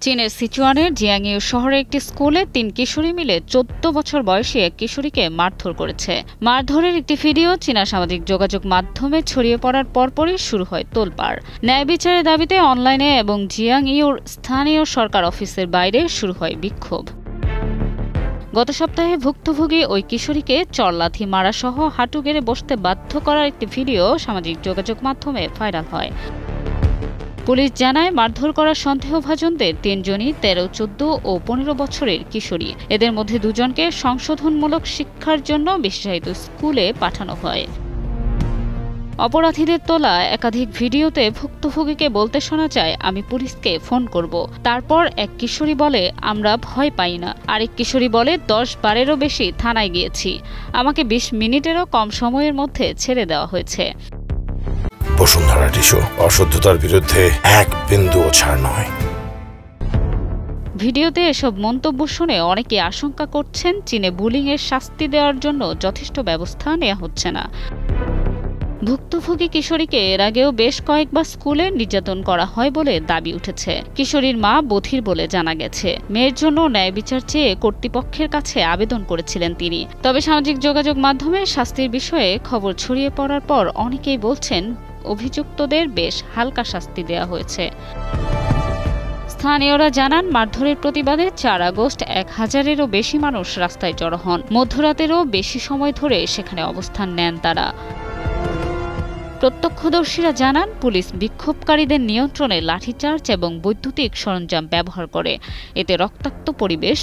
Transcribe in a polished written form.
চীনের সিচুয়ানের জিয়াংইউ শহরে একটি স্কুলে ৩ কিশোরী মিলে ১৪ বছর বয়সী এক কিশোরীকে মারধর করেছে। মারধরের একটি ভিডিও চীনা সামাজিক যোগাযোগ মাধ্যমে ছড়িয়ে পড়ার পরপরই শুরু হয় তোলপাড়। ন্যায় বিচারের দাবিতে অনলাইনে এবং জিয়াংইউর স্থানীয় সরকার অফিসের বাইরে শুরু হয় বিক্ষোভ। গত সপ্তাহে ভুক্তভোগী ওই কিশোরীকে চড়লাথি মারাসহ হাঁটু গেড়ে বসতে বাধ্য করার একটি ভিডিও সামাজিক যোগাযোগ মাধ্যমে ভাইরাল হয়। পুলিশ জানায়, মারধর করা সন্দেহভাজনদের ৩ জনই ১৩, ১৪ ও ১৫ বছরের কিশোরী। এদের মধ্যে ২ জনকে সংশোধনমূলক শিক্ষার জন্য বিশেষায়িত স্কুলে পাঠানো হয়। অপরাধীদের তোলা একাধিক ভিডিওতে ভুক্তভোগীকে বলতে শোনা যায়, আমি পুলিশকে ফোন করব। তারপর এক কিশোরী বলে, আমরা ভয় পাই না। আরেক কিশোরী বলে, ১০ বারেরও বেশি থানায় গিয়েছি, আমাকে ২০ মিনিটেরও কম সময়ের মধ্যে ছেড়ে দেওয়া হয়েছে। বসুন্ধরা টিস্যু, অশুদ্ধতার বিরুদ্ধে এক বিন্দুও ছাড় নয়। ভিডিওতে এসব মন্তব্য শুনে অনেকে আশঙ্কা করছেন, চীনে বুলিংয়ের শাস্তি দেওয়ার জন্য যথেষ্ট ব্যবস্থা নেওয়া হচ্ছে না। ভুক্তভোগী কিশোরীকে এর আগেও বেশ কয়েকবার স্কুলে নির্যাতন করা হয় বলে দাবি উঠেছে। কিশোরীর মা বধির বলে জানা গেছে। মেয়ের জন্য ন্যায় বিচার চেয়ে কর্তৃপক্ষের কাছে আবেদন করেছিলেন তিনি। তবে সামাজিক যোগাযোগ মাধ্যমে শাস্তির বিষয়ে খবর ছড়িয়ে পড়ার পর অনেকেই বলছেন, অভিযুক্তদের বেশ হালকা শাস্তি দেওয়া হয়েছে। স্থানীয়রা জানান, মারধরের প্রতিবাদে ৪ আগস্ট ১,০০০-এরও বেশি মানুষ রাস্তায় জড়ো হন। মধ্যরাতেরও বেশি সময় ধরে সেখানে অবস্থান নেন তারা। প্রত্যক্ষদর্শীরা জানান, পুলিশ বিক্ষোভকারীদের নিয়ন্ত্রণে লাঠিচার্জ এবং বৈদ্যুতিক সরঞ্জাম ব্যবহার করে। এতে রক্তাক্ত পরিবেশ